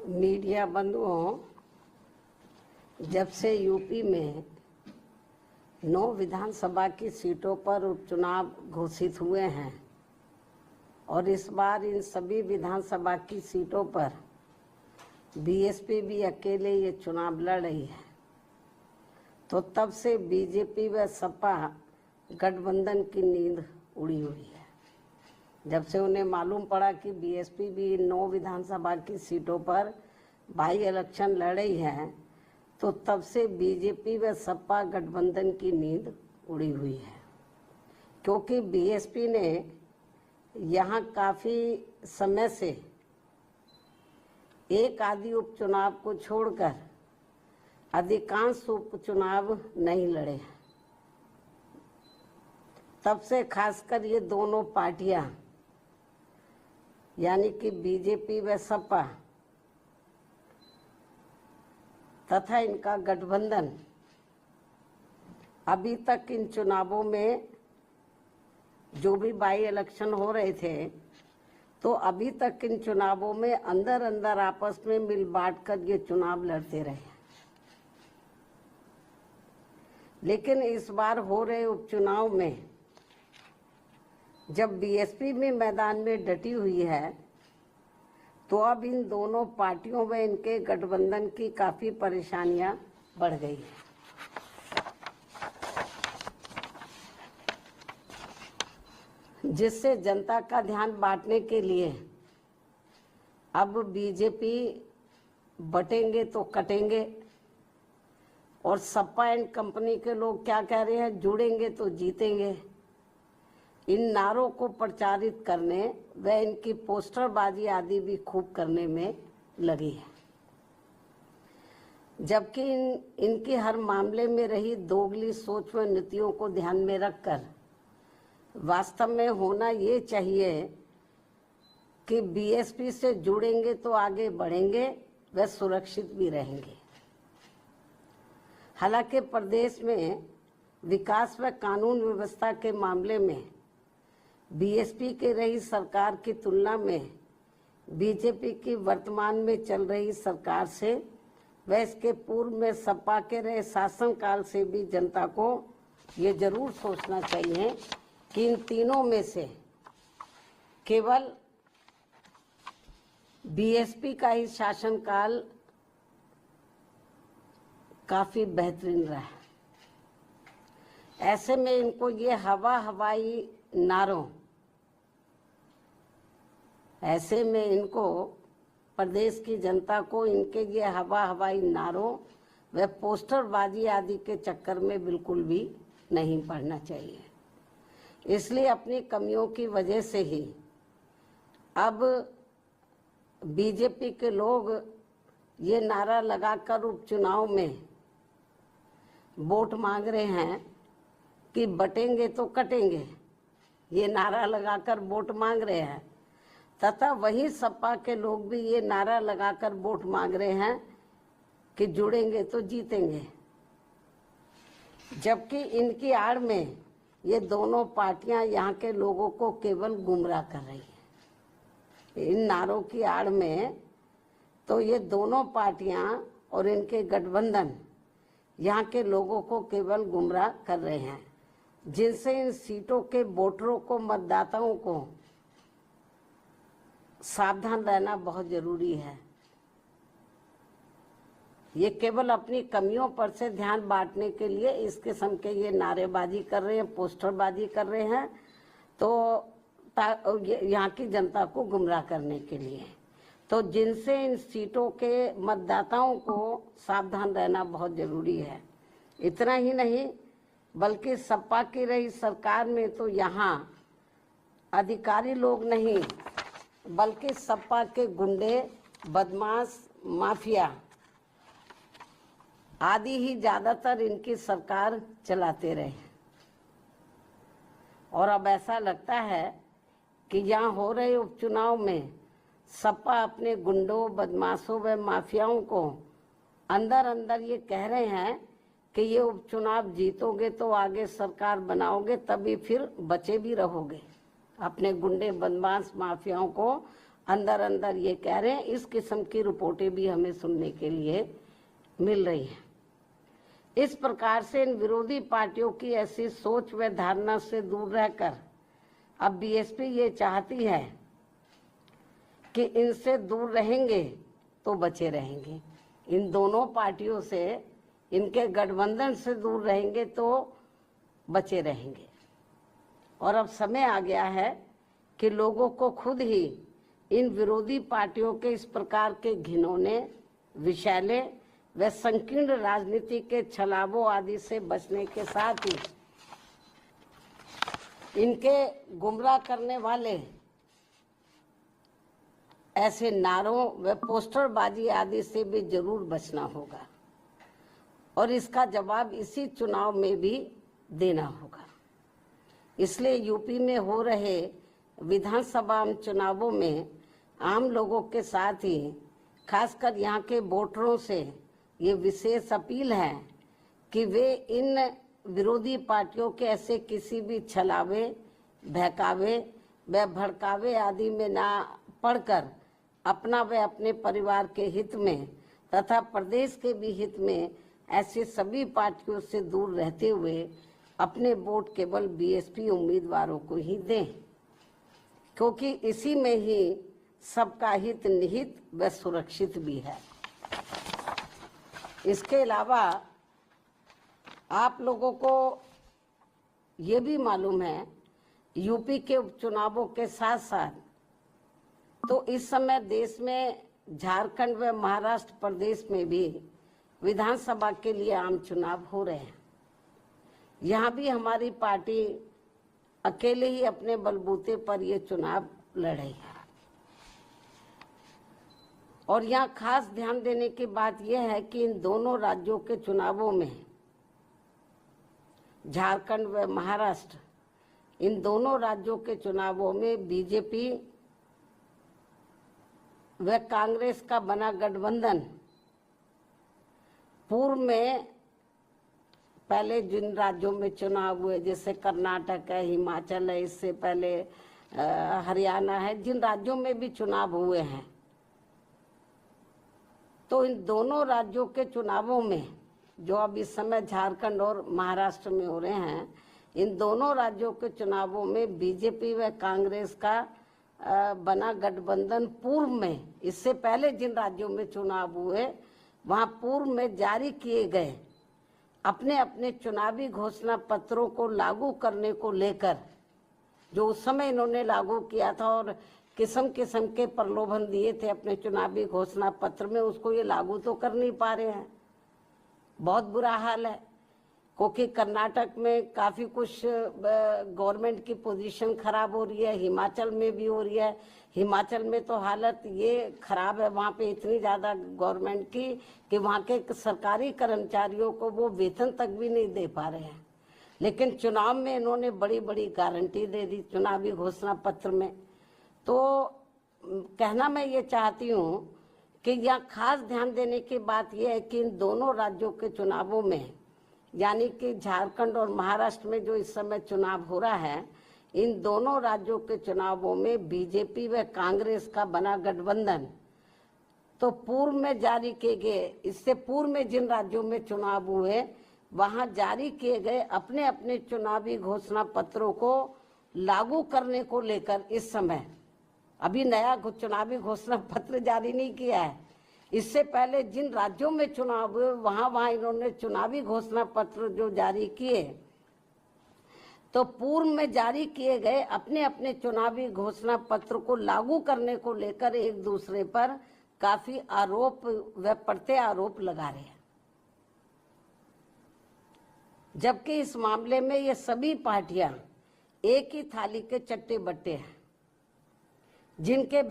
Media बंधुओं, जब से यूपी में 9 विधानसभा की सीटों पर उपचुनाव घोषित हुए हैं और इस बार इन सभी विधानसभा की सीटों पर बीएसपी भी अकेले ये चुनाव लड़ रही है, तो तब से बीजेपी व सपा गठबंधन की नींद उड़ी हुई है। जब से उन्हें मालूम पड़ा कि बीएसपी भी 9 विधानसभा की सीटों पर बाई इलेक्शन लड़ रही है, तो तब से बीजेपी व सपा गठबंधन की नींद उड़ी हुई है, क्योंकि बीएसपी ने यहाँ काफ़ी समय से एक आधी उपचुनाव को छोड़कर अधिकांश उपचुनाव नहीं लड़े हैं। तब से खासकर ये दोनों पार्टियां यानी कि बीजेपी व सपा तथा इनका गठबंधन अभी तक इन चुनावों में जो भी बाई इलेक्शन हो रहे थे, तो अभी तक इन चुनावों में अंदर अंदर आपस में मिल बांट कर ये चुनाव लड़ते रहे। लेकिन इस बार हो रहे उपचुनाव में जब बीएसपी में मैदान में डटी हुई है, तो अब इन दोनों पार्टियों में इनके गठबंधन की काफ़ी परेशानियां बढ़ गई हैं। जिससे जनता का ध्यान बांटने के लिए अब बीजेपी बटेंगे तो कटेंगे और सपा एंड कंपनी के लोग क्या कह रहे हैं, जुड़ेंगे तो जीतेंगे। इन नारों को प्रचारित करने व इनकी पोस्टरबाजी आदि भी खूब करने में लगी है, जबकि इनकी हर मामले में रही दोगली सोच व नीतियों को ध्यान में रखकर वास्तव में होना ये चाहिए कि बीएसपी से जुड़ेंगे तो आगे बढ़ेंगे व सुरक्षित भी रहेंगे। हालांकि प्रदेश में विकास व कानून व्यवस्था के मामले में बीएसपी के रही सरकार की तुलना में बीजेपी की वर्तमान में चल रही सरकार से व इसके पूर्व में सपा के रहे शासनकाल से भी जनता को ये जरूर सोचना चाहिए कि इन तीनों में से केवल बीएसपी का ही शासनकाल काफी बेहतरीन रहा है। ऐसे में इनको ये हवाई नारों, ऐसे में इनको प्रदेश की जनता को इनके ये हवाई नारों व पोस्टरबाजी आदि के चक्कर में बिल्कुल भी नहीं पड़ना चाहिए। इसलिए अपनी कमियों की वजह से ही अब बीजेपी के लोग ये नारा लगाकर उपचुनाव में वोट मांग रहे हैं कि बटेंगे तो कटेंगे, ये नारा लगाकर वोट मांग रहे हैं, तथा वही सपा के लोग भी ये नारा लगाकर वोट मांग रहे हैं कि जुड़ेंगे तो जीतेंगे। जबकि इनकी आड़ में ये दोनों पार्टियां यहाँ के लोगों को केवल गुमराह कर रही है। इन नारों की आड़ में तो ये दोनों पार्टियां और इनके गठबंधन यहाँ के लोगों को केवल गुमराह कर रहे हैं, जिनसे इन सीटों के वोटरों को, मतदाताओं को सावधान रहना बहुत जरूरी है। ये केवल अपनी कमियों पर से ध्यान बांटने के लिए इस किस्म के ये नारेबाजी कर रहे हैं, पोस्टरबाजी कर रहे हैं, तो यहाँ की जनता को गुमराह करने के लिए। तो जिनसे इन सीटों के मतदाताओं को सावधान रहना बहुत जरूरी है। इतना ही नहीं, बल्कि सपा की रही सरकार में तो यहाँ अधिकारी लोग नहीं, बल्कि सपा के गुंडे, बदमाश, माफिया आदि ही ज्यादातर इनकी सरकार चलाते रहे। और अब ऐसा लगता है कि यहाँ हो रहे उपचुनाव में सपा अपने गुंडों, बदमाशों व माफियाओं को अंदर अंदर ये कह रहे हैं कि ये उपचुनाव जीतोगे तो आगे सरकार बनाओगे, तभी फिर बचे भी रहोगे। अपने गुंडे, बदमाश, माफियाओं को अंदर अंदर ये कह रहे हैं। इस किस्म की रिपोर्टें भी हमें सुनने के लिए मिल रही हैं। इस प्रकार से इन विरोधी पार्टियों की ऐसी सोच व धारणा से दूर रहकर अब बीएसपी ये चाहती है कि इनसे दूर रहेंगे तो बचे रहेंगे, इन दोनों पार्टियों से, इनके गठबंधन से दूर रहेंगे तो बचे रहेंगे। और अब समय आ गया है कि लोगों को खुद ही इन विरोधी पार्टियों के इस प्रकार के घिनौने, विषैले व संकीर्ण राजनीति के छलावों आदि से बचने के साथ ही इनके गुमराह करने वाले ऐसे नारों व पोस्टरबाजी आदि से भी जरूर बचना होगा और इसका जवाब इसी चुनाव में भी देना होगा। इसलिए यूपी में हो रहे विधानसभा चुनावों में आम लोगों के साथ ही खासकर यहाँ के वोटरों से ये विशेष अपील है कि वे इन विरोधी पार्टियों के ऐसे किसी भी छलावे, बहकावे व भड़कावे आदि में ना पड़कर अपना व अपने परिवार के हित में तथा प्रदेश के भी हित में ऐसे सभी पार्टियों से दूर रहते हुए अपने वोट केवल बीएसपी उम्मीदवारों को ही दें, क्योंकि इसी में ही सबका हित निहित व सुरक्षित भी है। इसके अलावा आप लोगों को ये भी मालूम है, यूपी के उपचुनावों के साथ साथ तो इस समय देश में झारखंड व महाराष्ट्र प्रदेश में भी विधानसभा के लिए आम चुनाव हो रहे हैं। यहाँ भी हमारी पार्टी अकेले ही अपने बलबूते पर ये चुनाव लड़े है। और यहाँ खास ध्यान देने की बात यह है कि इन दोनों राज्यों के चुनावों में, झारखंड व महाराष्ट्र, इन दोनों राज्यों के चुनावों में बीजेपी व कांग्रेस का बना गठबंधन पूर्व में पहले जिन राज्यों में चुनाव हुए जैसे कर्नाटक है, हिमाचल है, इससे पहले हरियाणा है, जिन राज्यों में भी चुनाव हुए हैं, तो इन दोनों राज्यों के चुनावों में जो अब इस समय झारखंड और महाराष्ट्र में हो रहे हैं, इन दोनों राज्यों के चुनावों में बीजेपी व कांग्रेस का बना गठबंधन पूर्व में, इससे पहले जिन राज्यों में चुनाव हुए वहां पूर्व में जारी किए गए अपने अपने चुनावी घोषणा पत्रों को लागू करने को लेकर, जो उस समय इन्होंने लागू किया था और किस्म किस्म के प्रलोभन दिए थे अपने चुनावी घोषणा पत्र में, उसको ये लागू तो कर नहीं पा रहे हैं। बहुत बुरा हाल है, क्योंकि कर्नाटक में काफ़ी कुछ गवर्नमेंट की पोजीशन खराब हो रही है, हिमाचल में भी हो रही है। हिमाचल में तो हालत ये खराब है वहाँ पे इतनी ज़्यादा गवर्नमेंट की कि वहाँ के सरकारी कर्मचारियों को वो वेतन तक भी नहीं दे पा रहे हैं। लेकिन चुनाव में इन्होंने बड़ी बड़ी गारंटी दे दी चुनावी घोषणा पत्र में। तो कहना मैं ये चाहती हूँ कि यहाँ खास ध्यान देने की बात यह है कि इन दोनों राज्यों के चुनावों में, यानी कि झारखंड और महाराष्ट्र में जो इस समय चुनाव हो रहा है, इन दोनों राज्यों के चुनावों में बीजेपी व कांग्रेस का बना गठबंधन तो पूर्व में जारी किए गए, इससे पूर्व में जिन राज्यों में चुनाव हुए वहां जारी किए गए अपने अपने चुनावी घोषणा पत्रों को लागू करने को लेकर इस समय अभी नया चुनावी घोषणा पत्र जारी नहीं किया है। इससे पहले जिन राज्यों में चुनाव हुए वहां इन्होंने चुनावी घोषणा पत्र जो जारी किए, तो पूर्व में जारी किए गए अपने अपने चुनावी घोषणा पत्र को लागू करने को लेकर एक दूसरे पर काफी आरोप व प्रत्यारोप लगा रहे हैं। जबकि इस मामले में ये सभी पार्टियां एक ही थाली के चट्टे बट्टे हैं, जिनके